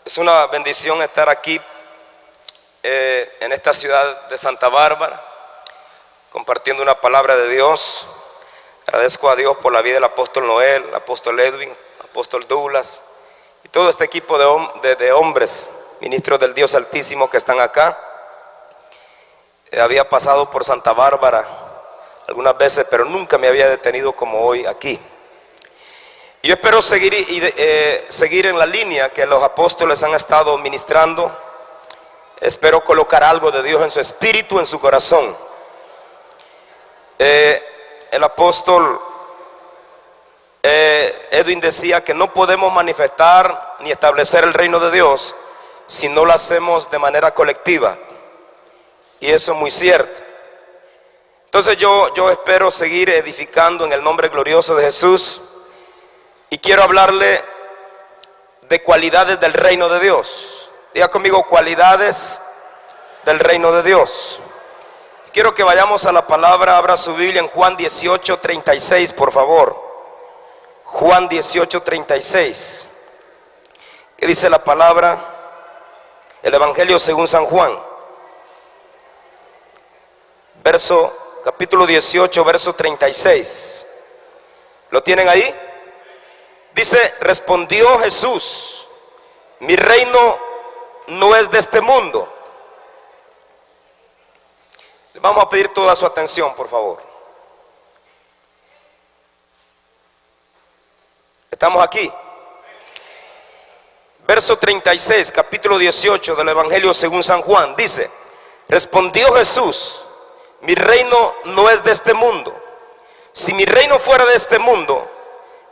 Es una bendición estar aquí en esta ciudad de Santa Bárbara, compartiendo una palabra de Dios. Agradezco a Dios por la vida del apóstol Noel, el apóstol Edwin, el apóstol Douglas y todo este equipo de hombres, ministros del Dios Altísimo que están acá. Había pasado por Santa Bárbara algunas veces, pero nunca me había detenido como hoy aquí. Yo espero seguir en la línea que los apóstoles han estado ministrando. Espero colocar algo de Dios en su espíritu, en su corazón. El apóstol Edwin decía que no podemos manifestar ni establecer el reino de Dios si no lo hacemos de manera colectiva. Y eso es muy cierto. Entonces yo espero seguir edificando en el nombre glorioso de Jesús. Y quiero hablarle de cualidades del reino de Dios. Diga conmigo, cualidades del reino de Dios. Quiero que vayamos a la palabra. Abra su Biblia en Juan 18:36, por favor. Juan 18:36. ¿Qué dice la palabra? El Evangelio según San Juan. Capítulo 18, verso 36. ¿Lo tienen ahí? Dice, respondió Jesús: mi reino no es de este mundo. Le vamos a pedir toda su atención, por favor. ¿Estamos aquí? Verso 36, capítulo 18 del Evangelio según San Juan. Dice, respondió Jesús: mi reino no es de este mundo. Si mi reino fuera de este mundo,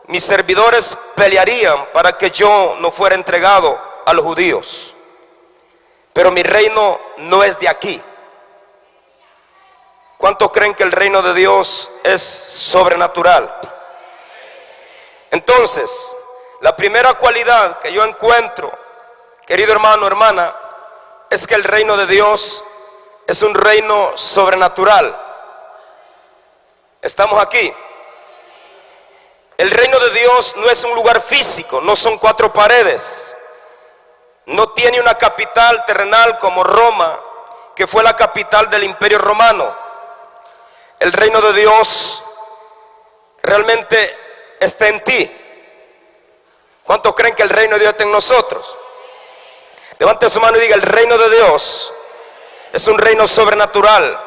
mis servidores pelearían para que yo no fuera entregado a los judíos. Pero mi reino no es de aquí. ¿Cuántos creen que el reino de Dios es sobrenatural? Entonces, la primera cualidad que yo encuentro, querido hermano, hermana, es que el reino de Dios es un reino sobrenatural. ¿Estamos aquí? El reino de Dios no es un lugar físico, no son cuatro paredes. No tiene una capital terrenal como Roma, que fue la capital del Imperio Romano. El reino de Dios realmente está en ti. ¿Cuántos creen que el reino de Dios está en nosotros? Levante su mano y diga, el reino de Dios es un reino sobrenatural.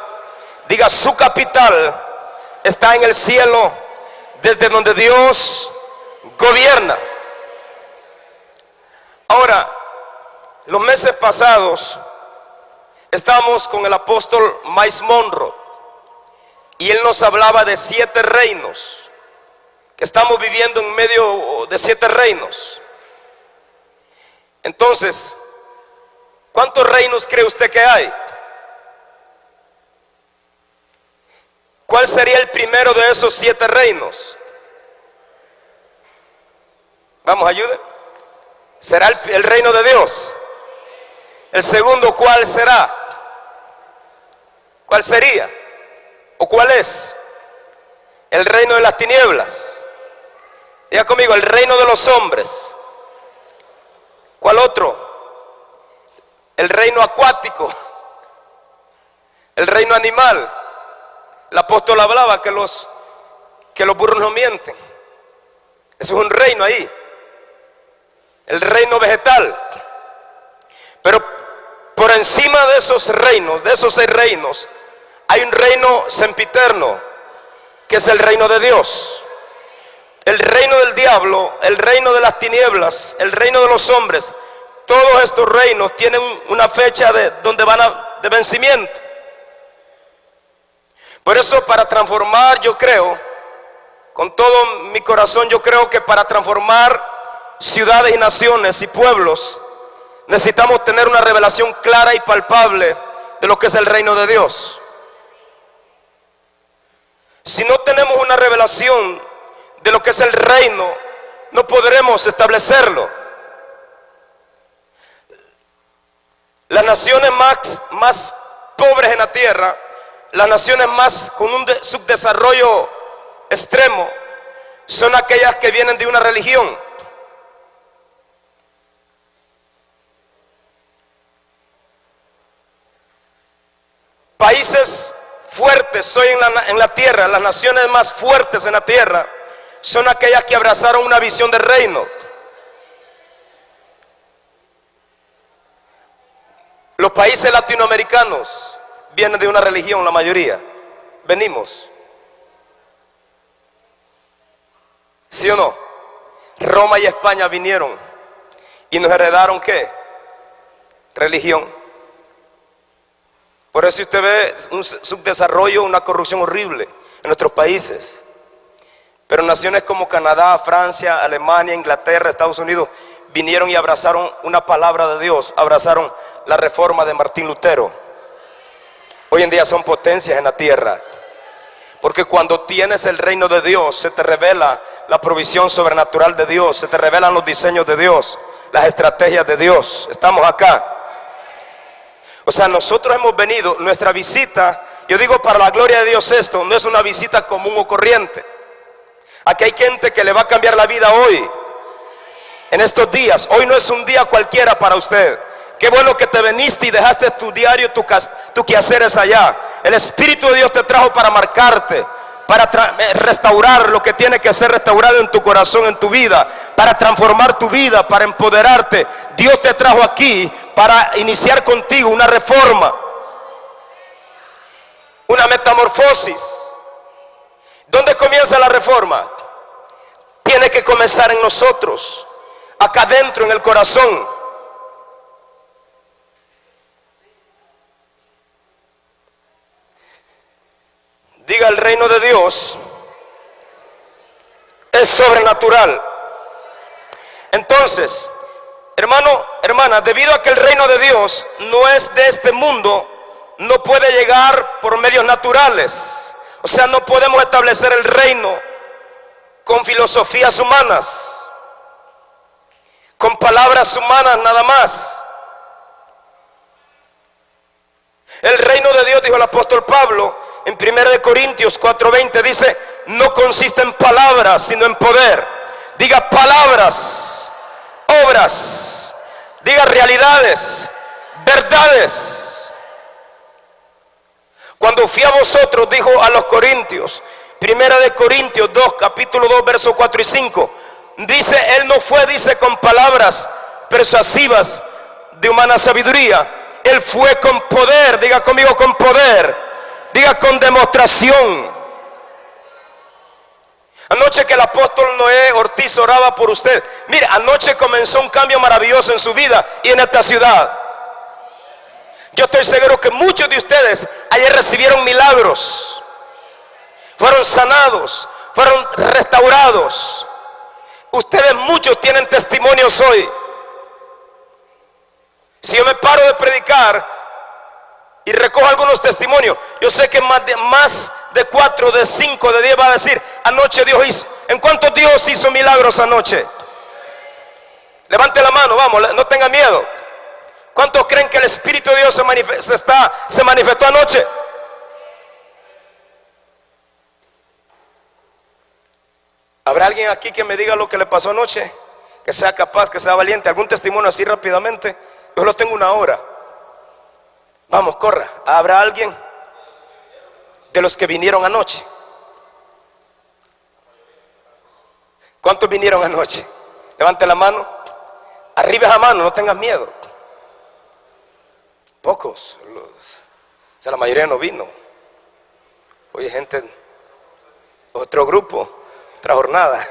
Diga, su capital está en el cielo, desde donde Dios gobierna. Ahora, los meses pasados estábamos con el apóstol Miles Monroe y él nos hablaba de 7 reinos, que estamos viviendo en medio de 7 reinos. Entonces, ¿cuántos reinos cree usted que hay? ¿Cuál sería el primero de esos 7 reinos? Vamos, ayude. ¿Será el reino de Dios? El segundo, ¿cuál será? ¿Cuál sería? ¿O cuál es? El reino de las tinieblas. Diga conmigo, el reino de los hombres. ¿Cuál otro? El reino acuático. El reino animal. El apóstol hablaba que los burros no mienten. Eso es un reino ahí. El reino vegetal. Pero por encima de esos reinos, de esos 6 reinos, hay un reino sempiterno, que es el reino de Dios. El reino del diablo, el reino de las tinieblas, el reino de los hombres, todos estos reinos tienen una fecha de vencimiento. Por eso, para transformar, yo creo, con todo mi corazón, yo creo que para transformar ciudades y naciones y pueblos, necesitamos tener una revelación clara y palpable de lo que es el reino de Dios. Si no tenemos una revelación de lo que es el reino, no podremos establecerlo. Las naciones más pobres en la tierra, las naciones más con un subdesarrollo extremo, son aquellas que vienen de una religión. países fuertes hoy en la tierra, las naciones más fuertes en la tierra, son aquellas que abrazaron una visión del reino. Los países latinoamericanos vienen de una religión, la mayoría. Venimos. ¿Sí o no? Roma y España vinieron y nos heredaron ¿qué? Religión. Por eso usted ve un subdesarrollo, una corrupción horrible en nuestros países. Pero naciones como Canadá, Francia, Alemania, Inglaterra, Estados Unidos vinieron y abrazaron una palabra de Dios, abrazaron la reforma de Martín Lutero. Hoy en día son potencias en la tierra. Porque cuando tienes el reino de Dios, se te revela la provisión sobrenatural de Dios, se te revelan los diseños de Dios, las estrategias de Dios. Estamos acá. O sea, nosotros hemos venido, nuestra visita, yo digo para la gloria de Dios esto, no es una visita común o corriente. Aquí hay gente que le va a cambiar la vida hoy, en estos días. Hoy no es un día cualquiera para usted. Qué bueno que te viniste y dejaste tu diario, tu quehaceres allá. El Espíritu de Dios te trajo para marcarte, para restaurar lo que tiene que ser restaurado en tu corazón, en tu vida, para transformar tu vida, para empoderarte. Dios te trajo aquí para iniciar contigo una reforma, una metamorfosis. ¿Dónde comienza la reforma? Tiene que comenzar en nosotros, acá dentro, en el corazón. Diga, el reino de Dios es sobrenatural. Entonces, hermano, hermana, debido a que el reino de Dios no es de este mundo, no puede llegar por medios naturales. O sea, no podemos establecer el reino con filosofías humanas, con palabras humanas nada más. El reino de Dios, dijo el apóstol Pablo en 1 Corintios 4:20, dice, no consiste en palabras, sino en poder. Diga palabras, obras, diga realidades, verdades. Cuando fui a vosotros, dijo a los corintios, 1 Corintios 2, capítulo 2, versos 4 y 5, dice, él no fue, dice, con palabras persuasivas de humana sabiduría, él fue con poder. Diga conmigo, con poder. Diga, con demostración. Anoche que el apóstol Noé Ortiz oraba por usted, mire, anoche comenzó un cambio maravilloso en su vida y en esta ciudad. Yo estoy seguro que muchos de ustedes ayer recibieron milagros, fueron sanados, fueron restaurados. Ustedes muchos tienen testimonios hoy. Si yo me paro de predicar y recojo algunos testimonios, yo sé que más de 4, de 5, de 10 va a decir, anoche Dios hizo. ¿En cuántos Dios hizo milagros anoche? Levante la mano, vamos, no tenga miedo. ¿Cuántos creen que el Espíritu de Dios se manifestó anoche? ¿Habrá alguien aquí que me diga lo que le pasó anoche? Que sea capaz, que sea valiente. ¿Algún testimonio así rápidamente? Yo lo tengo una hora. Vamos, corra. ¿Habrá alguien de los que vinieron anoche? ¿Cuántos vinieron anoche? Levante la mano. Arriba esa mano, no tengas miedo. Pocos. O sea, la mayoría no vino. Oye, gente, otro grupo, otra jornada.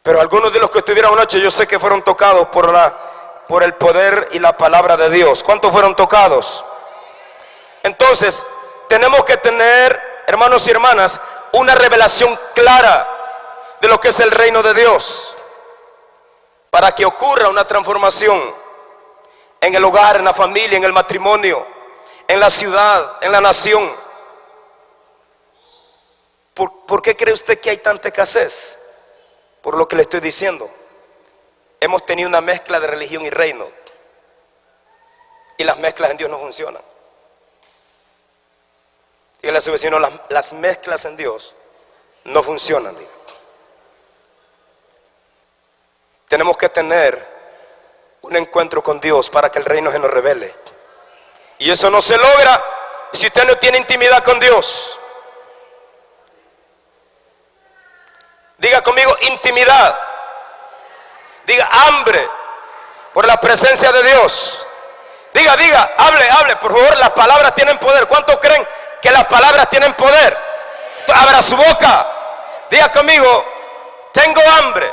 Pero algunos de los que estuvieron anoche, yo sé que fueron tocados por el poder y la palabra de Dios. ¿Cuántos fueron tocados? Entonces, tenemos que tener, hermanos y hermanas, una revelación clara de lo que es el reino de Dios, para que ocurra una transformación en el hogar, en la familia, en el matrimonio, en la ciudad, en la nación. ¿Por qué cree usted que hay tanta escasez? Por lo que le estoy diciendo. Hemos tenido una mezcla de religión y reino, y las mezclas en Dios no funcionan. Dígale a su vecino, las mezclas en Dios no funcionan. Diga. Tenemos que tener un encuentro con Dios para que el reino se nos revele. Y eso no se logra si usted no tiene intimidad con Dios. Diga conmigo, intimidad. Diga, hambre por la presencia de Dios. Diga, hable, por favor. Las palabras tienen poder. ¿Cuántos creen que las palabras tienen poder? Abra su boca. Diga conmigo, tengo hambre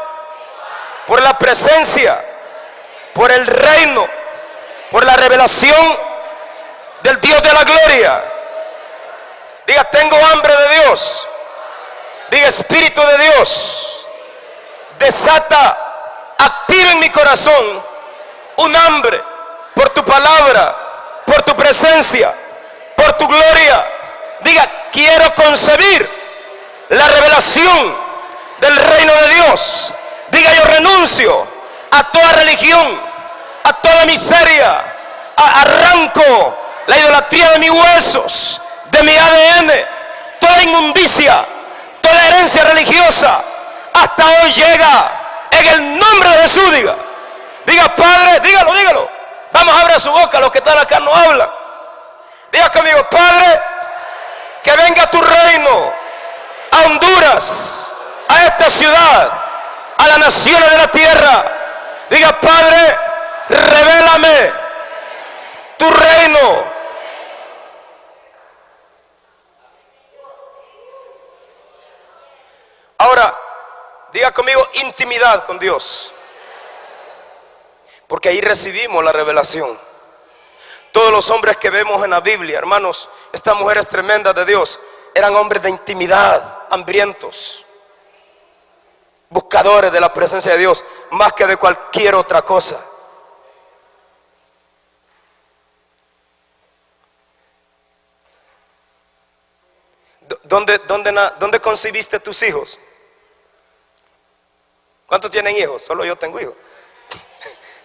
por la presencia, por el reino, por la revelación del Dios de la gloria. Diga, tengo hambre de Dios. Diga, Espíritu de Dios, desata, activa en mi corazón un hambre por tu palabra, por tu presencia, por tu gloria. Diga, quiero concebir la revelación del reino de Dios. Diga, yo renuncio a toda religión, a toda miseria. Arranco la idolatría de mis huesos, de mi ADN, toda inmundicia, toda herencia religiosa. Hasta hoy llega en el nombre de Jesús. Diga, Padre, dígalo. Vamos, abra su boca, los que están acá no hablan. Diga conmigo, Padre, que venga tu reino a Honduras, a esta ciudad, a las naciones de la tierra. Diga, Padre, revélame tu reino. Ahora, diga conmigo, intimidad con Dios. Porque ahí recibimos la revelación. Todos los hombres que vemos en la Biblia, hermanos, estas mujeres tremendas de Dios, eran hombres de intimidad, hambrientos, buscadores de la presencia de Dios, más que de cualquier otra cosa. ¿Dónde concibiste tus hijos? ¿Cuántos tienen hijos? Solo yo tengo hijos.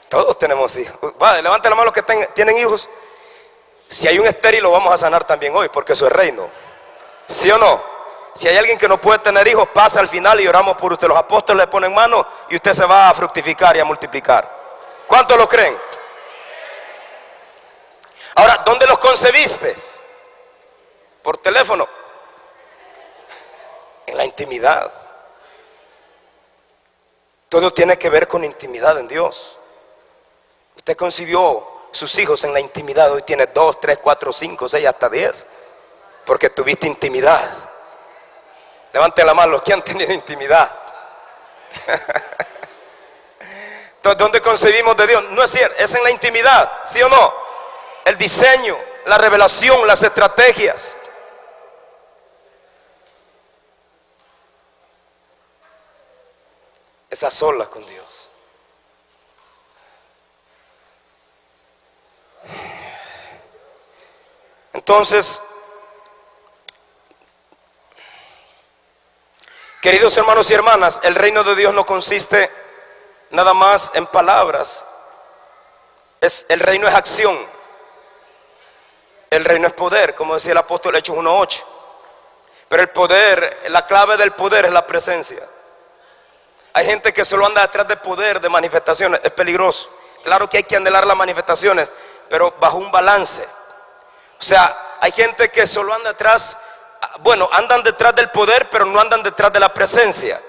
Todos tenemos hijos. Vale, levante la mano los que tienen hijos. Si hay un estéril lo vamos a sanar también hoy, porque eso es reino. ¿Sí o no? Si hay alguien que no puede tener hijos, pasa al final y oramos por usted. Los apóstoles le ponen mano y usted se va a fructificar y a multiplicar. ¿Cuántos lo creen? Ahora, ¿dónde los concebiste? ¿Por teléfono? En la intimidad. Todo tiene que ver con intimidad en Dios. Usted concibió sus hijos en la intimidad. Hoy tiene 2, 3, 4, 5, 6, hasta 10. Porque tuviste intimidad. Levanten la mano los que han tenido intimidad. Entonces, ¿dónde concebimos de Dios? No es cierto, es en la intimidad, ¿sí o no? El diseño, la revelación, las estrategias. Esas solas con Dios. Entonces, queridos hermanos y hermanas, el reino de Dios no consiste nada más en palabras. El reino es acción. El reino es poder, como decía el apóstol Hechos 1:8. Pero el poder, la clave del poder es la presencia. Hay gente que solo anda detrás de poder, de manifestaciones. Es peligroso. Claro que hay que anhelar las manifestaciones, pero bajo un balance. O sea, hay gente que solo anda detrás, andan detrás del poder, pero no andan detrás de la presencia.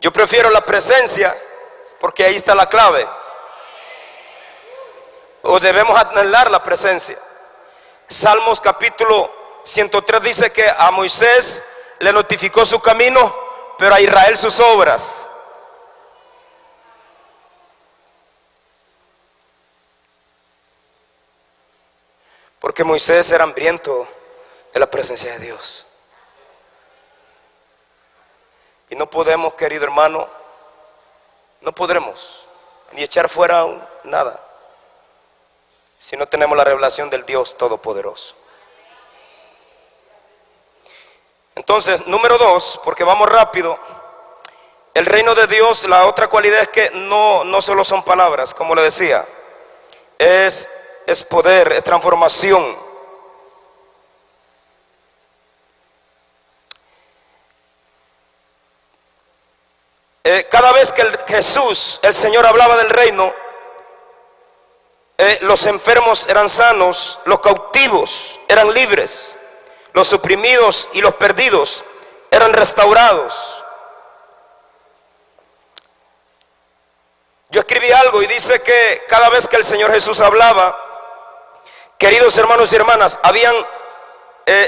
Yo prefiero la presencia porque ahí está la clave. O debemos anhelar la presencia. Salmos capítulo 103 dice que a Moisés le notificó su camino, pero a Israel sus obras. Porque Moisés era hambriento de la presencia de Dios. Y no podemos, querido hermano, no podremos ni echar fuera nada si no tenemos la revelación del Dios Todopoderoso. Entonces, número 2, porque vamos rápido. El reino de Dios, la otra cualidad es que no solo son palabras, como le decía, es poder, es transformación. Cada vez que Jesús, el Señor, hablaba del reino, los enfermos eran sanos, los cautivos eran libres, los oprimidos y los perdidos eran restaurados. Yo escribí algo y dice que cada vez que el Señor Jesús hablaba, queridos hermanos y hermanas, habían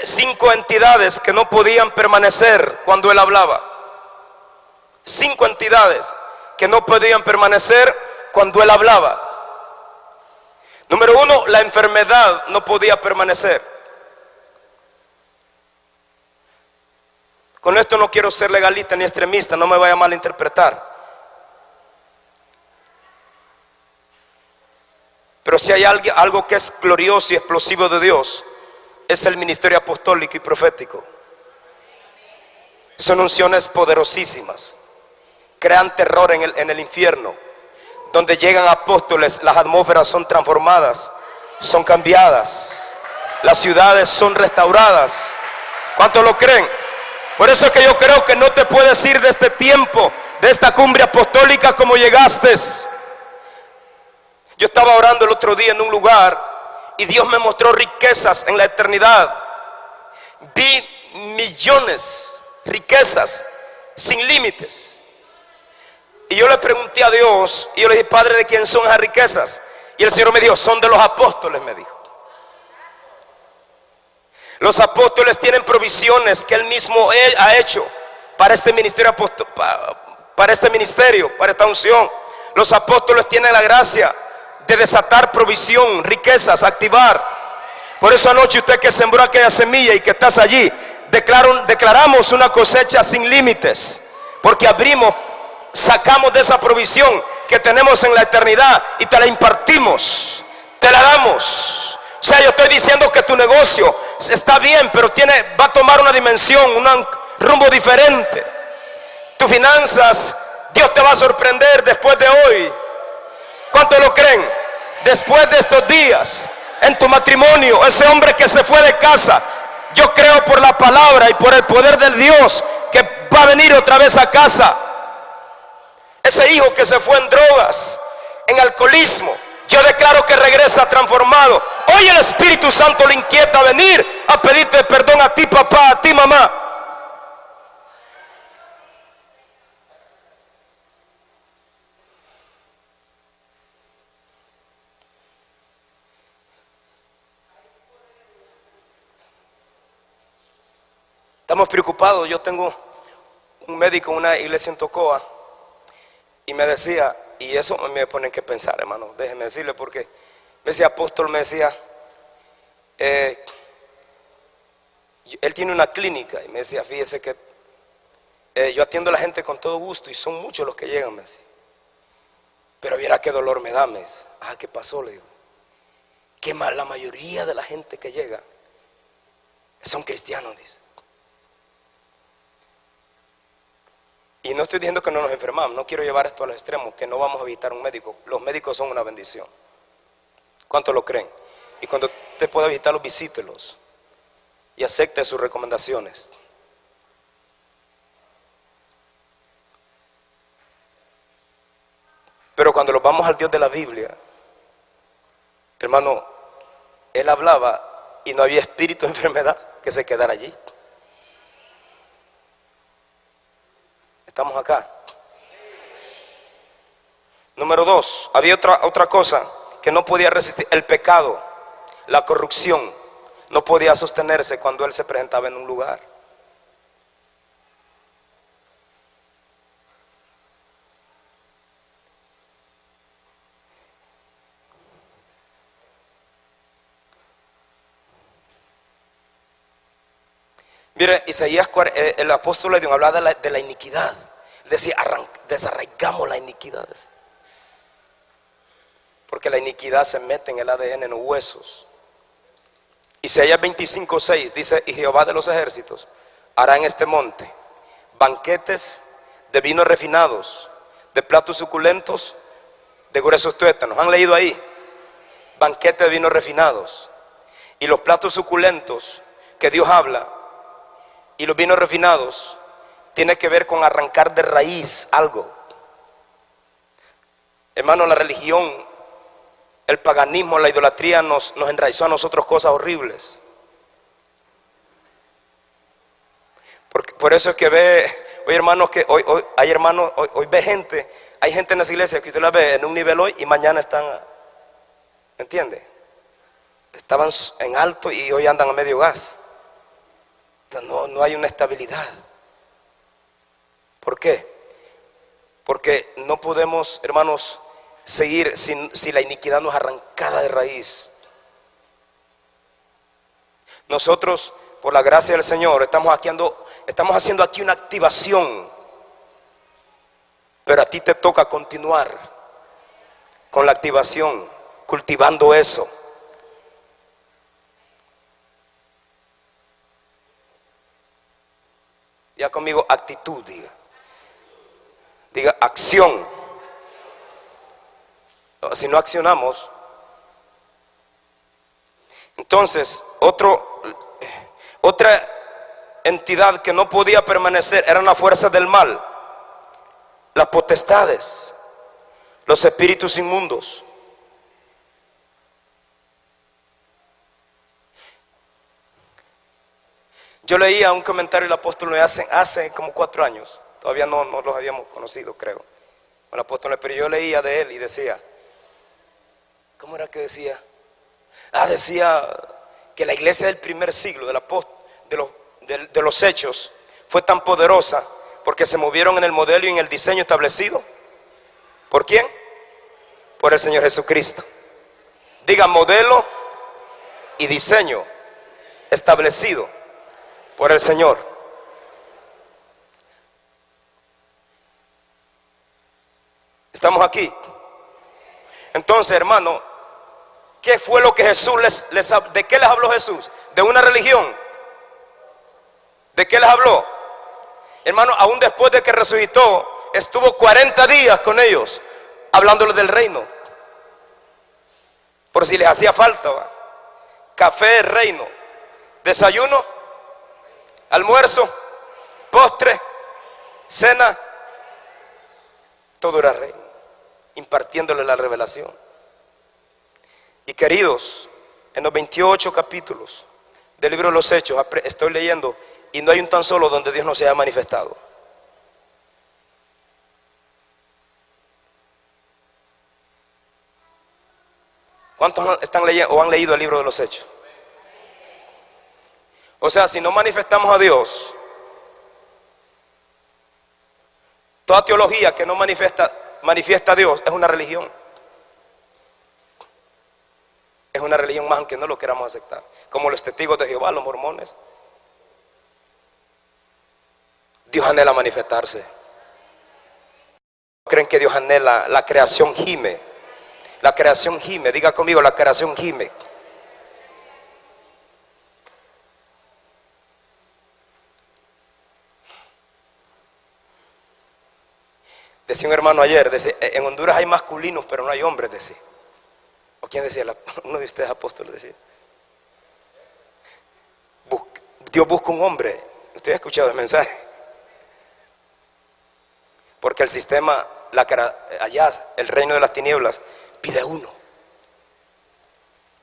5 entidades que no podían permanecer cuando Él hablaba. 5 entidades que no podían permanecer cuando Él hablaba. Número 1, la enfermedad no podía permanecer. Con esto no quiero ser legalista ni extremista, no me vaya a malinterpretar. Pero si hay algo que es glorioso y explosivo de Dios, es el ministerio apostólico y profético. Son unciones poderosísimas, crean terror en el infierno. Donde llegan apóstoles, las atmósferas son transformadas, son cambiadas, las ciudades son restauradas. ¿Cuántos lo creen? Por eso es que yo creo que no te puedes ir de este tiempo, de esta cumbre apostólica como llegaste. Yo estaba orando el otro día en un lugar y Dios me mostró riquezas en la eternidad. Vi millones, riquezas sin límites. Y yo le pregunté a Dios y yo le dije: Padre, ¿de quién son esas riquezas? Y el Señor me dijo: son de los apóstoles, me dijo. Los apóstoles tienen provisiones que Él mismo ha hecho para este ministerio, para esta unción. Los apóstoles tienen la gracia de desatar provisión, riquezas, activar. Por eso anoche usted que sembró aquella semilla y que estás allí, declaramos una cosecha sin límites, porque sacamos de esa provisión que tenemos en la eternidad y te la impartimos, te la damos. O sea, yo estoy diciendo que tu negocio está bien, pero va a tomar una dimensión, un rumbo diferente. Tus finanzas, Dios te va a sorprender después de hoy. ¿Cuántos lo creen? Después de estos días, en tu matrimonio, ese hombre que se fue de casa, yo creo por la palabra y por el poder del Dios que va a venir otra vez a casa. Ese hijo que se fue en drogas, en alcoholismo, yo declaro que regresa transformado. Hoy el Espíritu Santo le inquieta a venir a pedirte perdón a ti, papá, a ti, mamá. Estamos preocupados. Yo tengo un médico en una iglesia en Tocoa y me decía, y eso me pone que pensar, hermano, déjeme decirle, porque me decía, apóstol, me decía, él tiene una clínica y me decía, fíjese que yo atiendo a la gente con todo gusto y son muchos los que llegan, me decía, pero viera qué dolor me da, me dice. ¿Qué pasó? Le digo, que la mayoría de la gente que llega son cristianos, dice. Y no estoy diciendo que no nos enfermamos, no quiero llevar esto a los extremos, que no vamos a visitar un médico. Los médicos son una bendición. ¿Cuántos lo creen? Y cuando usted pueda visitarlos, visítelos y acepte sus recomendaciones. Pero cuando nos vamos al Dios de la Biblia, hermano, Él hablaba y no había espíritu de enfermedad que se quedara allí. Estamos acá. Número 2, había otra cosa que no podía resistir: el pecado, la corrupción. No podía sostenerse cuando Él se presentaba en un lugar. Mire, Isaías, el apóstol le hablaba de la iniquidad. Decía, desarraigamos la iniquidad. Porque la iniquidad se mete en el ADN, en los huesos. Isaías 25:6 dice: y Jehová de los ejércitos hará en este monte banquetes de vinos refinados, de platos suculentos, de gruesos tuétanos. ¿Han leído ahí? Banquete de vinos refinados. Y los platos suculentos que Dios habla y los vinos refinados tiene que ver con arrancar de raíz algo. Hermano, la religión el paganismo, la idolatría nos enraizó a nosotros cosas horribles. Por eso es que hoy hermanos, hoy ve gente, hay gente en las iglesias que usted la ve en un nivel hoy y mañana están, ¿me entiende? Estaban en alto y hoy andan a medio gas. Entonces no hay una estabilidad. ¿Por qué? Porque no podemos, hermanos, seguir si la iniquidad no es arrancada de raíz. Nosotros, por la gracia del Señor, estamos haciendo aquí una activación, pero a ti te toca continuar con la activación, cultivando eso. Ya conmigo, actitud, diga acción. Si no accionamos, entonces otra entidad que no podía permanecer eran las fuerzas del mal, las potestades, los espíritus inmundos. Yo leía un comentario del apóstol hace como 4 años, todavía no los habíamos conocido, creo, el apóstol, pero yo leía de él y decía, ¿cómo era que decía? Decía que la iglesia del primer siglo, de los hechos, fue tan poderosa porque se movieron en el modelo y en el diseño establecido. ¿Por quién? Por el Señor Jesucristo. Diga, modelo y diseño establecido por el Señor. ¿Estamos aquí? Entonces, hermano, ¿qué fue lo que Jesús de qué les habló Jesús? ¿De una religión? ¿De qué les habló? Hermano, aún después de que resucitó, estuvo 40 días con ellos, hablándoles del reino. Por si les hacía falta, ¿va? Café, reino. Desayuno, almuerzo, postre, cena. Todo era reino, impartiéndole la revelación. Y queridos, en los 28 capítulos del libro de los Hechos estoy leyendo y no hay un tan solo donde Dios no se haya manifestado. ¿Cuántos están leyendo o han leído el libro de los Hechos? O sea, si no manifestamos a Dios, toda teología que no manifiesta a Dios es una religión. Es una religión más, aunque no lo queramos aceptar. Como los testigos de Jehová, los mormones. Dios anhela manifestarse. ¿Creen que Dios anhela? La creación gime. La creación gime. Diga conmigo, la creación gime. Decía un hermano ayer, decía, en Honduras hay masculinos, pero no hay hombres, decía. ¿O quién decía? Uno de ustedes apóstoles decía. Dios busca un hombre. ¿Usted ha escuchado el mensaje? Porque el sistema, allá, el reino de las tinieblas, pide uno.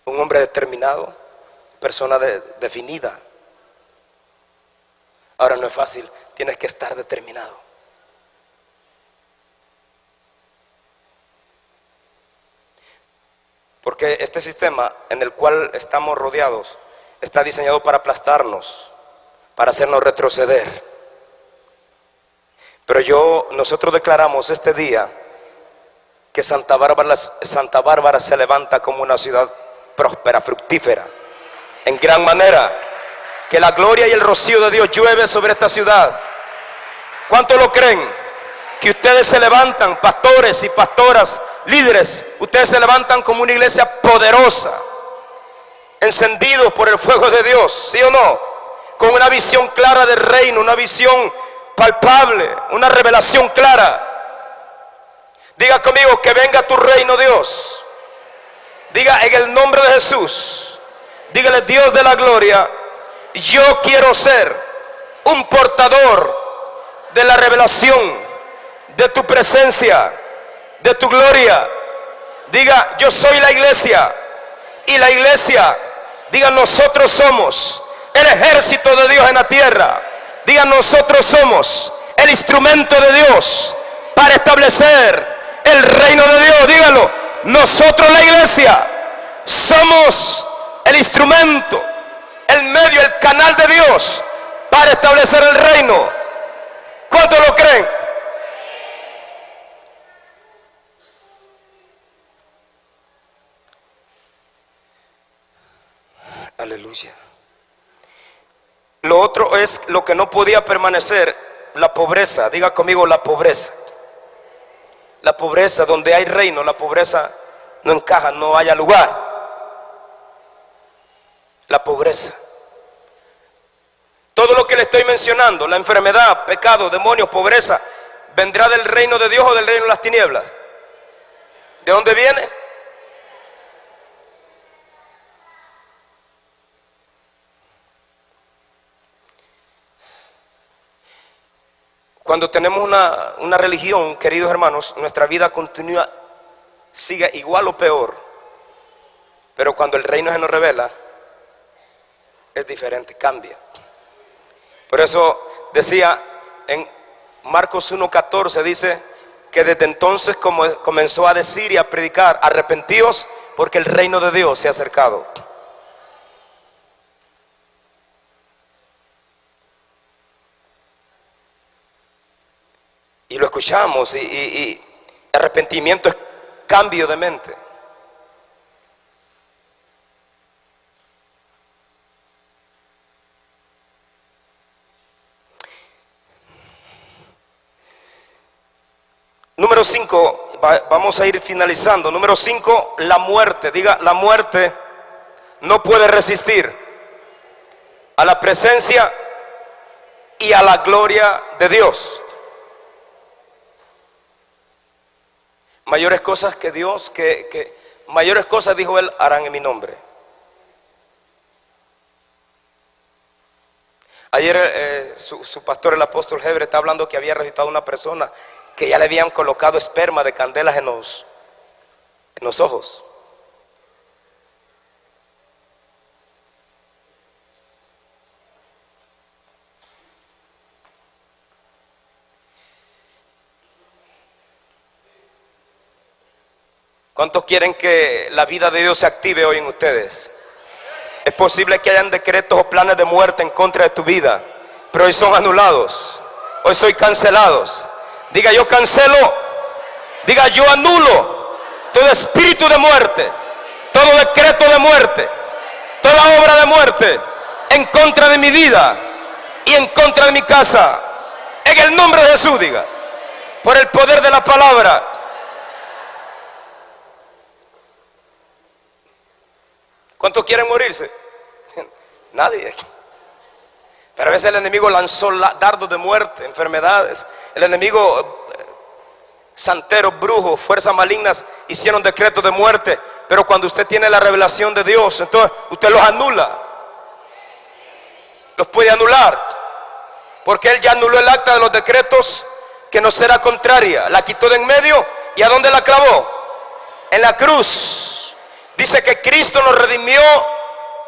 Un hombre determinado, persona definida. Ahora no es fácil, tienes que estar determinado. Porque este sistema en el cual estamos rodeados está diseñado para aplastarnos, para hacernos retroceder. Pero nosotros declaramos este día que Santa Bárbara se levanta como una ciudad próspera, fructífera, en gran manera. Que la gloria y el rocío de Dios llueve sobre esta ciudad. ¿Cuántos lo creen? Que ustedes se levantan, pastores y pastoras, líderes, ustedes se levantan como una iglesia poderosa, encendidos por el fuego de Dios, ¿sí o no? Con una visión clara del reino, una visión palpable, una revelación clara. Diga conmigo, que venga tu reino, Dios. Diga, en el nombre de Jesús, dígale, Dios de la gloria, yo quiero ser un portador de la revelación, de tu presencia, de tu gloria, Diga, yo soy la iglesia. Y la iglesia, diga, nosotros somos el ejército de Dios en la tierra. Diga, nosotros somos el instrumento de Dios para establecer el reino de Dios. Dígalo, nosotros la iglesia somos el instrumento, el medio, el canal de Dios para establecer el reino. ¿Cuántos lo creen? Aleluya. Lo otro es lo que no podía permanecer, la pobreza. Diga conmigo, la pobreza. La pobreza, donde hay reino, la pobreza no encaja, no haya lugar. La pobreza. Todo lo que le estoy mencionando, la enfermedad, pecado, demonios, pobreza, ¿vendrá del reino de Dios o del reino de las tinieblas? ¿De dónde viene? Cuando tenemos una religión, queridos hermanos, nuestra vida continúa, sigue igual o peor. Pero cuando el reino se nos revela, es diferente, cambia. Por eso decía en Marcos 1:14, dice que desde entonces comenzó a decir y a predicar: arrepentíos porque el reino de Dios se ha acercado. Y lo escuchamos, y arrepentimiento es cambio de mente. Número 5, vamos a ir finalizando. Número 5, la muerte. Diga, la muerte no puede resistir a la presencia y a la gloria de Dios. Mayores cosas que Dios, mayores cosas, dijo Él, harán en mi nombre. Ayer su pastor, el apóstol Heber, está hablando que había resucitado una persona que ya le habían colocado esperma de candelas en los ojos. ¿Cuántos quieren que la vida de Dios se active hoy en ustedes? Es posible que hayan decretos o planes de muerte en contra de tu vida, pero hoy son anulados, hoy son cancelados. Diga, yo cancelo, diga, yo anulo todo espíritu de muerte, todo decreto de muerte, toda obra de muerte en contra de mi vida y en contra de mi casa, en el nombre de Jesús. Diga, por el poder de la palabra. ¿Cuántos quieren morirse? Nadie. Pero a veces el enemigo lanzó dardos de muerte, enfermedades. El enemigo, santeros, brujos, fuerzas malignas hicieron decretos de muerte. Pero cuando usted tiene la revelación de Dios, entonces usted los anula. Los puede anular. Porque Él ya anuló el acta de los decretos que nos será contraria. La quitó de en medio. ¿Y a dónde la clavó? En la cruz. Dice que Cristo nos redimió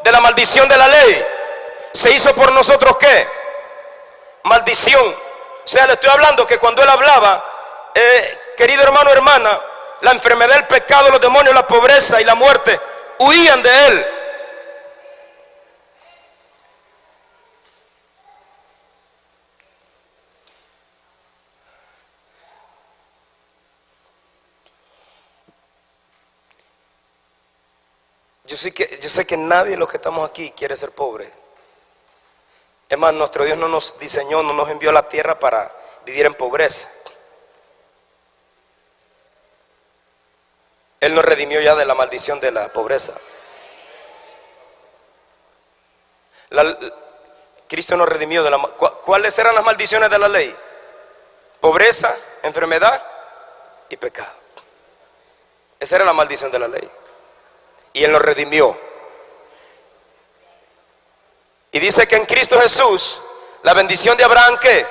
de la maldición de la ley. Se hizo por nosotros ¿qué? Maldición. O sea, le estoy hablando que cuando Él hablaba, querido hermano, hermana, la enfermedad, el pecado, los demonios, la pobreza y la muerte huían de Él. Yo sé que nadie de los que estamos aquí quiere ser pobre. Es más, nuestro Dios no nos diseñó, no nos envió a la tierra para vivir en pobreza. Él nos redimió ya de la maldición de la pobreza. Cristo nos redimió de la... ¿Cuáles eran las maldiciones de la ley? Pobreza, enfermedad y pecado. Esa era la maldición de la ley. Y Él nos redimió. Y dice que en Cristo Jesús la bendición de Abraham, ¿qué?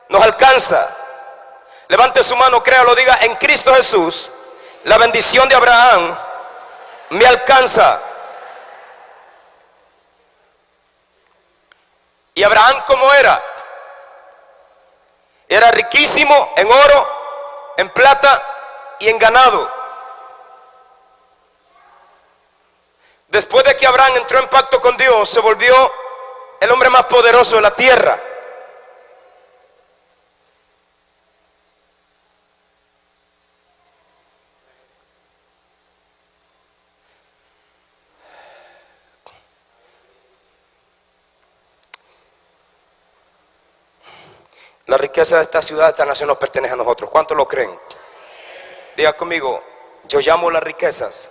Nos alcanza. Levante su mano, créalo, diga, en Cristo Jesús La bendición de Abraham me alcanza. ¿Y Abraham cómo era? Era riquísimo en oro, en plata y en ganado. Después de que Abraham entró en pacto con Dios, se volvió el hombre más poderoso de la tierra. La riqueza de esta ciudad, de esta nación, nos pertenece a nosotros. ¿Cuántos lo creen? Diga conmigo: yo llamo las riquezas,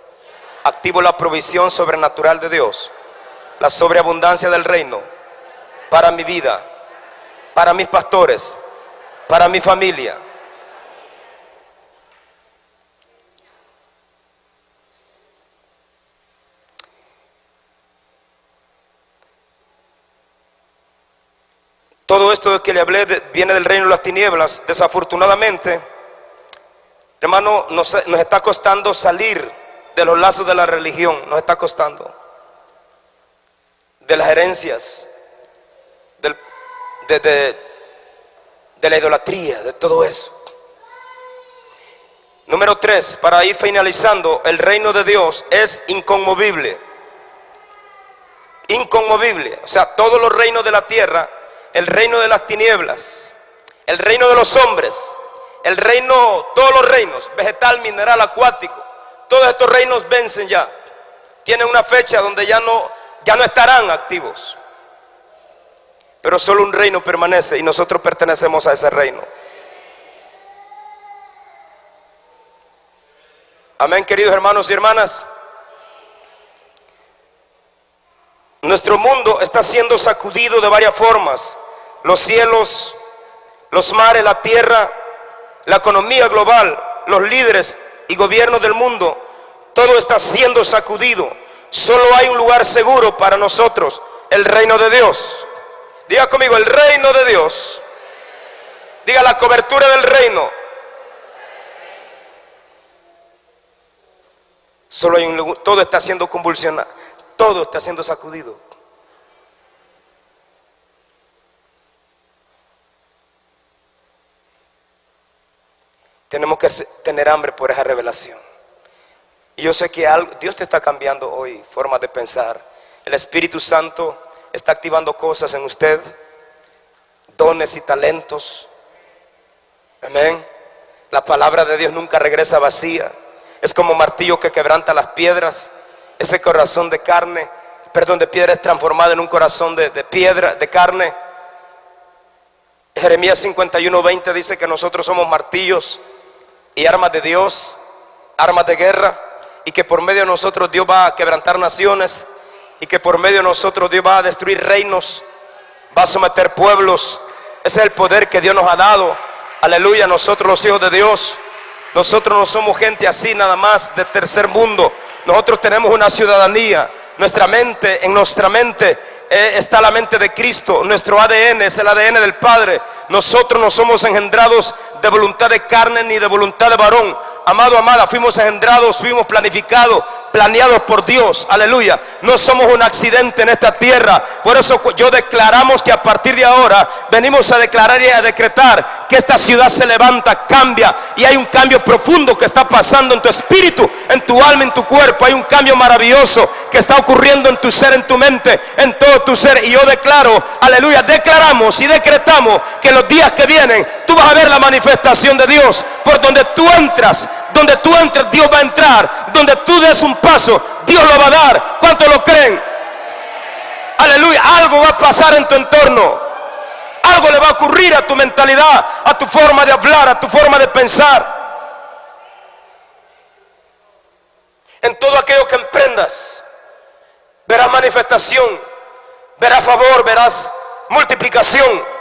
activo la provisión sobrenatural de Dios, la sobreabundancia del reino para mi vida, para mis pastores, para mi familia. Todo esto de que le hablé viene del reino de las tinieblas. Desafortunadamente, hermano, nos está costando salir de los lazos de la religión. Nos está costando. De las herencias, de la idolatría, de todo eso. Número 3, para ir finalizando, el reino de Dios es inconmovible. Inconmovible. O sea, todos los reinos de la tierra, el reino de las tinieblas, el reino de los hombres, el reino, todos los reinos, vegetal, mineral, acuático, todos estos reinos vencen ya. Tienen una fecha donde ya no estarán activos. Pero solo un reino permanece y nosotros pertenecemos a ese reino. Amén, queridos hermanos y hermanas. Nuestro mundo está siendo sacudido de varias formas. Los cielos, los mares, la tierra, la economía global, los líderes y gobiernos del mundo, todo está siendo sacudido. Solo hay un lugar seguro para nosotros: el reino de Dios. Diga conmigo: el reino de Dios. Diga: la cobertura del reino. Solo hay un lugar. Todo está siendo convulsionado, todo está siendo sacudido. Tenemos que tener hambre por esa revelación. Y yo sé que Dios te está cambiando hoy, forma de pensar. El Espíritu Santo está activando cosas en usted, dones y talentos. Amén. La palabra de Dios nunca regresa vacía. Es como martillo que quebranta las piedras. Ese corazón de carne, de piedra, es transformado en un corazón de piedra, de carne. Jeremías 51:20 dice que nosotros somos martillos y armas de Dios, armas de guerra, y que por medio de nosotros Dios va a quebrantar naciones, y que por medio de nosotros Dios va a destruir reinos, va a someter pueblos. Ese es el poder que Dios nos ha dado. Aleluya. Nosotros, los hijos de Dios, nosotros no somos gente así nada más de tercer mundo. Nosotros tenemos una ciudadanía. En nuestra mente está la mente de Cristo. Nuestro ADN es el ADN del Padre. Nosotros no somos engendrados de voluntad de carne ni de voluntad de varón. Amado, amada, fuimos engendrados, fuimos planificados, planeados por Dios. Aleluya. No somos un accidente en esta tierra. Por eso yo declaramos que a partir de ahora venimos a declarar y a decretar que esta ciudad se levanta, cambia, y hay un cambio profundo que está pasando en tu espíritu, en tu alma, en tu cuerpo. Hay un cambio maravilloso que está ocurriendo en tu ser, en tu mente, en todo tu ser. Y yo declaro, aleluya, declaramos y decretamos que los días que vienen tú vas a ver la manifestación de Dios. Por donde tú entras, Dios va a entrar. Donde tú des un paso, Dios lo va a dar. ¿Cuántos lo creen? Aleluya. Algo va a pasar en tu entorno. Algo le va a ocurrir a tu mentalidad, a tu forma de hablar, a tu forma de pensar. En todo aquello que emprendas, verás manifestación, verás favor, verás multiplicación.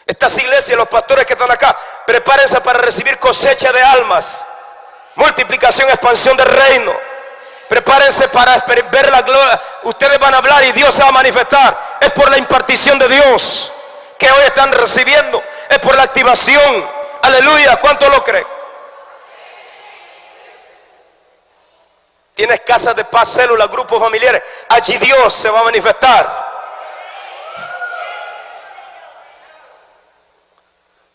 Estas iglesias, los pastores que están acá, prepárense para recibir cosecha de almas, multiplicación, expansión del reino. Prepárense para ver la gloria. Ustedes van a hablar y Dios se va a manifestar. Es por la impartición de Dios que hoy están recibiendo. es por la activación. Aleluya, ¿cuánto lo cree? Tienes casas de paz, células, grupos familiares. Allí Dios se va a manifestar.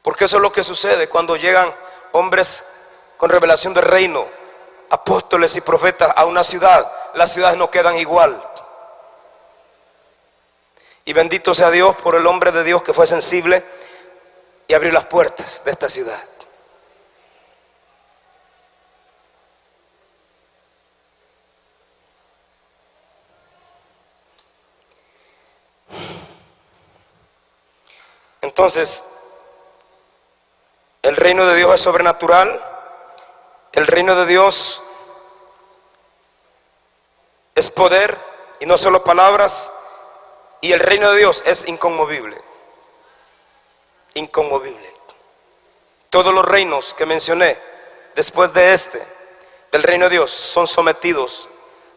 Porque eso es lo que sucede cuando llegan hombres con revelación del reino, apóstoles y profetas a una ciudad. Las ciudades no quedan igual. Y bendito sea Dios por el hombre de Dios que fue sensible y abrió las puertas de esta ciudad. Entonces, el reino de Dios es sobrenatural. El reino de Dios es poder y no solo palabras. Y el reino de Dios es inconmovible. Inconmovible. Todos los reinos que mencioné después de este, del reino de Dios, son sometidos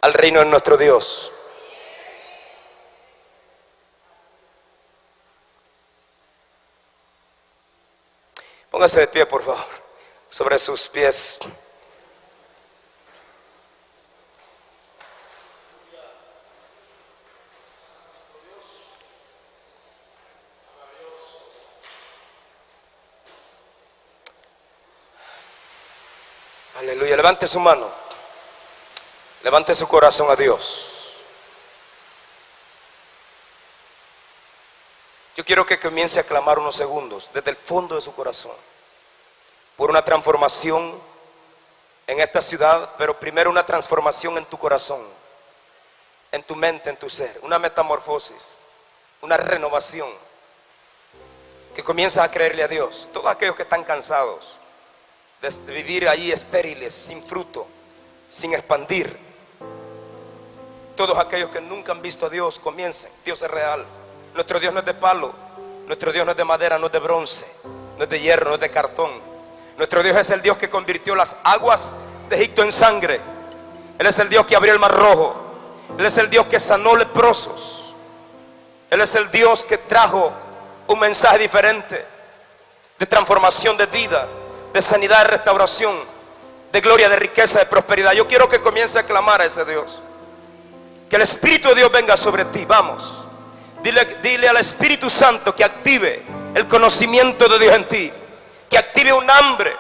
al reino de nuestro Dios. Póngase de pie, por favor, sobre sus pies. Aleluya, levante su mano, levante su corazón a Dios. Yo quiero que comience a clamar unos segundos desde el fondo de su corazón por una transformación en esta ciudad, pero primero una transformación en tu corazón, en tu mente, en tu ser, una metamorfosis, una renovación, que comienza a creerle a Dios. Todos aquellos que están cansados de vivir ahí estériles, sin fruto, sin expandir, todos aquellos que nunca han visto a Dios, comiencen. Dios es real. Nuestro Dios no es de palo, nuestro Dios no es de madera, no es de bronce, no es de hierro, no es de cartón. Nuestro Dios es el Dios que convirtió las aguas de Egipto en sangre. Él es el Dios que abrió el mar rojo. Él es el Dios que sanó leprosos. Él es el Dios que trajo un mensaje diferente de transformación de vida, de sanidad, de restauración, de gloria, de riqueza, de prosperidad. Yo quiero que comience a clamar a ese Dios. Que el Espíritu de Dios venga sobre ti. Vamos. Dile al Espíritu Santo que active el conocimiento de Dios en ti. Que active un hambre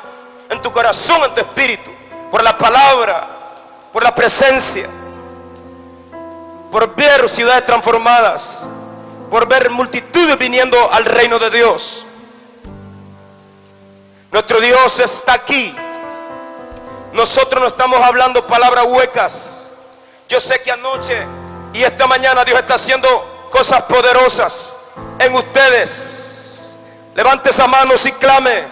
en tu corazón, en tu espíritu, por la palabra, por la presencia, por ver ciudades transformadas, por ver multitudes viniendo al reino de Dios. Nuestro Dios está aquí. Nosotros no estamos hablando palabras huecas. Yo sé que anoche y esta mañana Dios está haciendo cosas poderosas en ustedes. Levante esa mano y clame: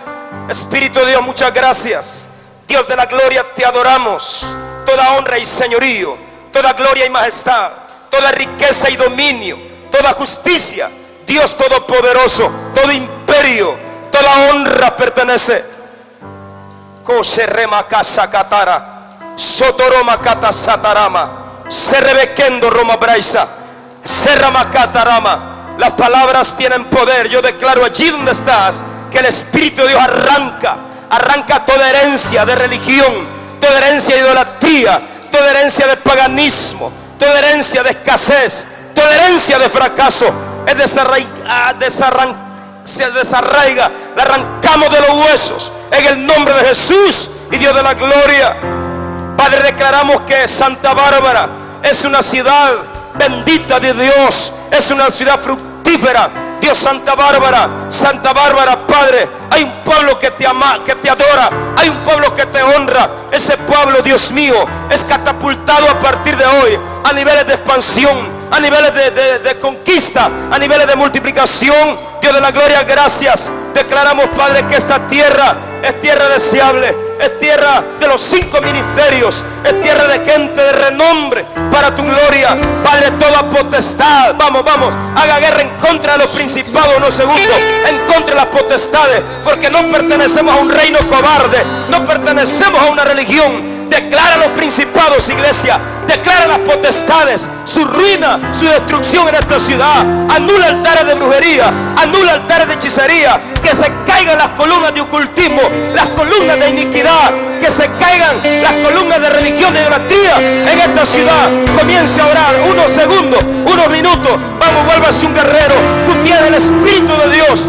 Espíritu de Dios, muchas gracias. Dios de la gloria, te adoramos. Toda honra y señorío, toda gloria y majestad, toda riqueza y dominio, toda justicia, Dios todopoderoso, todo imperio, toda honra pertenece. Kosherema casa katara, sotoroma kata satarama, serebequendo roma braisa, serrama katarama. Las palabras tienen poder. Yo declaro allí donde estás que el Espíritu de Dios arranca toda herencia de religión, toda herencia de idolatría, toda herencia de paganismo, toda herencia de escasez, toda herencia de fracaso. Se desarraiga, la arrancamos de los huesos en el nombre de Jesús y Dios de la gloria. Padre, declaramos que Santa Bárbara es una ciudad bendita de Dios, es una ciudad fructífera. Dios, Santa Bárbara, Padre, hay un pueblo que te ama, que te adora, hay un pueblo que te honra. Ese pueblo, Dios mío, es catapultado a partir de hoy a niveles de expansión, a niveles de conquista, a niveles de multiplicación. Dios de la gloria, gracias. Declaramos, Padre, que esta tierra es tierra deseable, es tierra de los 5 ministerios, es tierra de gente de renombre para tu gloria. Padre, toda potestad, vamos, haga guerra en contra de los principados, unos segundos, en contra de las potestades, porque no pertenecemos a un reino cobarde, no pertenecemos a una religión Declara los principados, iglesia. Declara las potestades, su ruina, su destrucción en esta ciudad. Anula altares de brujería, anula altares de hechicería. Que se caigan las columnas de ocultismo, las columnas de iniquidad. Que se caigan las columnas de religión, de idolatría en esta ciudad. Comience a orar, unos segundos, unos minutos. Vamos, vuélvase un guerrero. Tú tienes el Espíritu de Dios.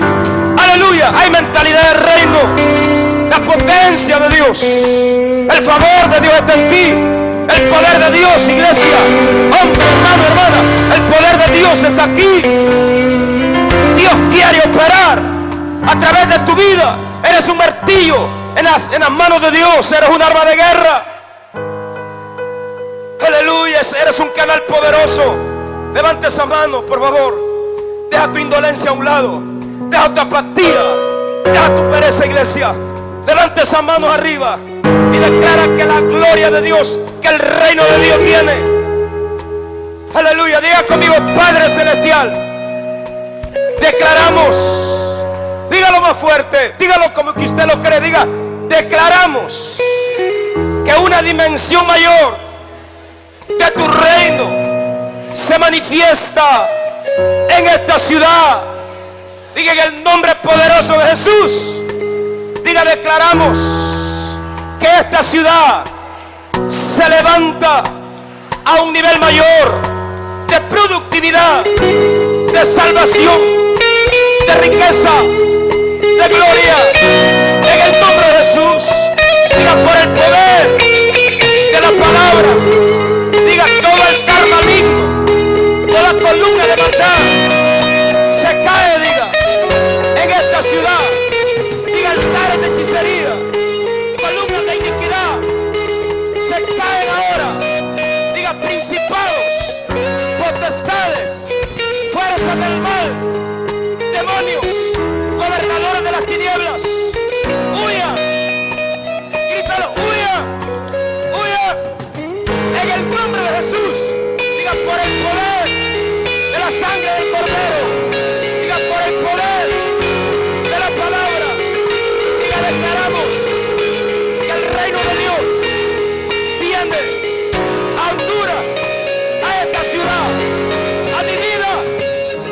Aleluya, hay mentalidad del reino. La potencia de Dios, el favor de Dios está en ti. El poder de Dios, iglesia, hombre, hermano, hermana, el poder de Dios está aquí. Dios quiere operar a través de tu vida. Eres un martillo en las manos de Dios. Eres un arma de guerra. Aleluya, eres un canal poderoso. Levante esa mano, por favor. Deja tu indolencia a un lado. Deja tu apatía. Deja tu pereza, iglesia. Levante esas manos arriba y declara que la gloria de Dios, que el reino de Dios viene. Aleluya, diga conmigo: Padre Celestial, declaramos, dígalo más fuerte, dígalo como que usted lo cree, diga: declaramos que una dimensión mayor de tu reino se manifiesta en esta ciudad. Diga en el nombre poderoso de Jesús. Diga: declaramos que esta ciudad se levanta a un nivel mayor de productividad, de salvación, de riqueza, de gloria, en el nombre de Jesús. Diga: por el poder de la palabra. Diga: todo altar maligno, toda columna de maldad se cae, diga, en esta ciudad. Diga: altares de hechicería, columnas de iniquidad se caen ahora. Diga: principados, potestades, fuerzas del mal, demonios, gobernadores de las tinieblas, huyan. Grítalo: huyan, huyan, en el nombre de Jesús. Diga: por el poder de la sangre del Cordero. Diga: por el poder de la palabra. Diga: declaramos que el reino de Dios viene a Honduras, a esta ciudad, a mi vida,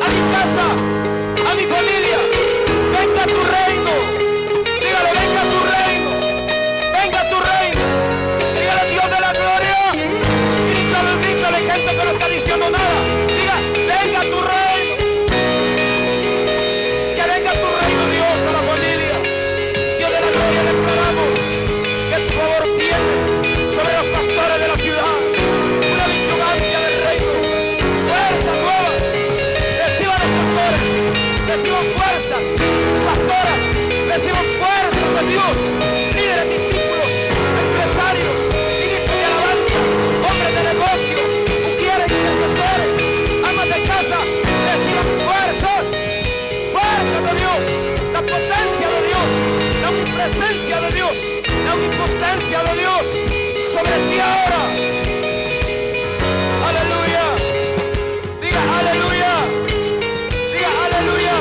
a mi casa, a mi familia. Venga tu reino. Dígale: venga tu reino, venga tu reino. Dígale: Dios de la gloria. Grítale, grítale, gente que no está diciendo nada. Diga: venga tu reino. Que venga tu reino, Dios, a la familia. Dios de la gloria, declaramos que tu favor viene sobre los pastores de la ciudad. Una visión amplia del reino. Fuerzas nuevas. Reciban los pastores. Reciban fuerzas. Pastoras, reciban fuerzas de Dios. Líderes, discípulos, empresarios, ministros de alabanza, hombres de negocio, mujeres, intercesores, amas de casa. Reciban fuerzas. Fuerzas de Dios. La potencia de Dios. La omnipresencia de Dios. La omnipotencia de Dios sobre ti ahora. Aleluya. Diga: aleluya. Diga: aleluya.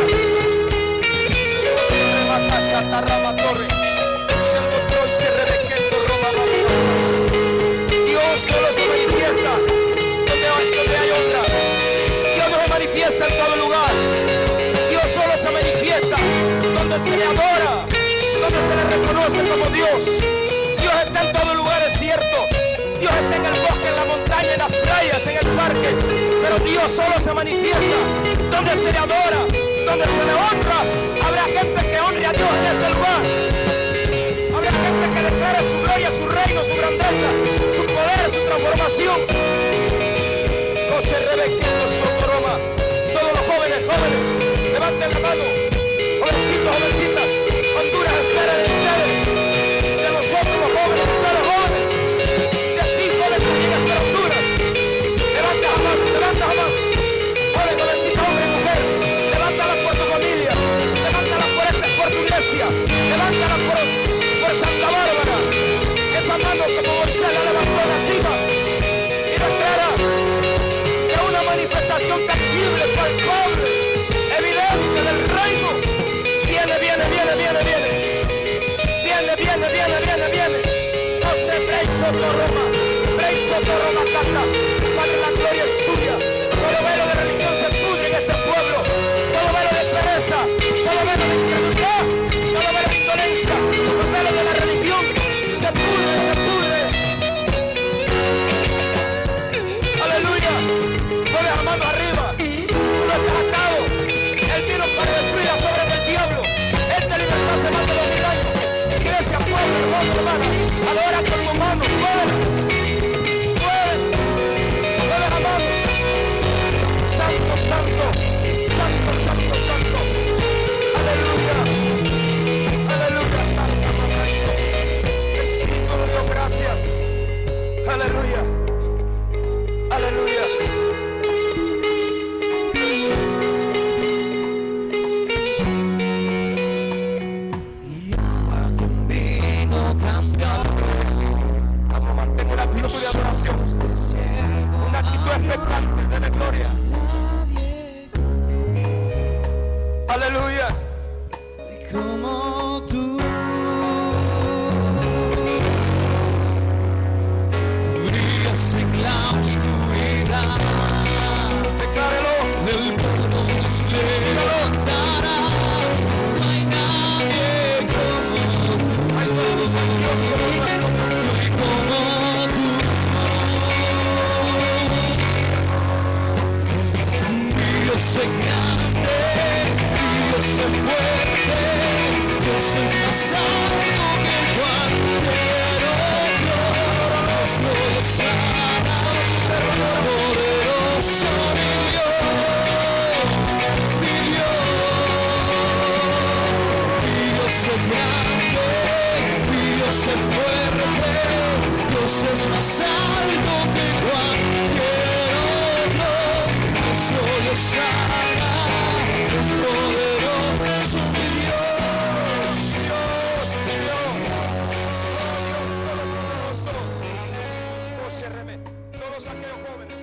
Dios solo se manifiesta donde hay honra. Dios no se manifiesta en todo lugar. Dios solo se manifiesta donde se le adora, donde se le reconoce como Dios. Dios está en todo lugar, es cierto. Dios está en el bosque, en la montaña, en las playas, en el parque. Pero Dios solo se manifiesta donde se le adora, donde se le honra. Habrá gente que honre a Dios en este lugar. Habrá gente que declare su gloria, su reino, su grandeza, su poder, su transformación. José Rebequendo Socoroma. Todos los jóvenes, levanten la mano. Jovencitos, jovencitas, Honduras espera de ustedes, de nosotros los jóvenes, de los jóvenes, de ti, joven que vienes para Honduras. Levanta la mano, levanta la mano. Joven, jovencita, hombre y mujer, levántala por tu familia, levántala por tu iglesia, levántala por Santa Bárbara. Esa mano como Moisés la levantó en la cima y declara que una manifestación tangible, palpable, evidente del reino viene. Padre, la gloria es tuya. Todo velo de religión se pudre en este pueblo. Todo velo de pereza, todo velo de incredulidad, todo velo de indolencia, todo velo de la religión se pudre, se pudre. Aleluya. Pon las manos arriba. Tú no estás atado. Él vino para destruir las obras del diablo. Él te libertó hace más de 2000 años. Iglesia, pueblo, hermano, hermana, adora con tus manos. Mueve las manos. Santo, santo, santo, santo, santo. Aleluya. Aleluya. Espíritu de Dios, gracias. Aleluya. Aleluya. Y agua con vino cambiado. Vamos a mantener una actitud de adoración, una actitud expectante de la gloria. Aleluya. Como tú brillas en la oscuridad, Declárelo. del polvo nos levantarás. No hay nadie como tú, Hay Dios como como tú. Dios es grande, Dios es fuerte, Dios es más alto que cualquier otro. Dios lo sana, es poderoso, mi Dios, mi Dios. Dios es grande, Dios es fuerte, Dios es más alto que cualquier otro. Dios lo sana, es poderoso, mi Dios. Dios, Dios, oh Dios todopoderoso. Oh, ciérreme. Todos aquellos jóvenes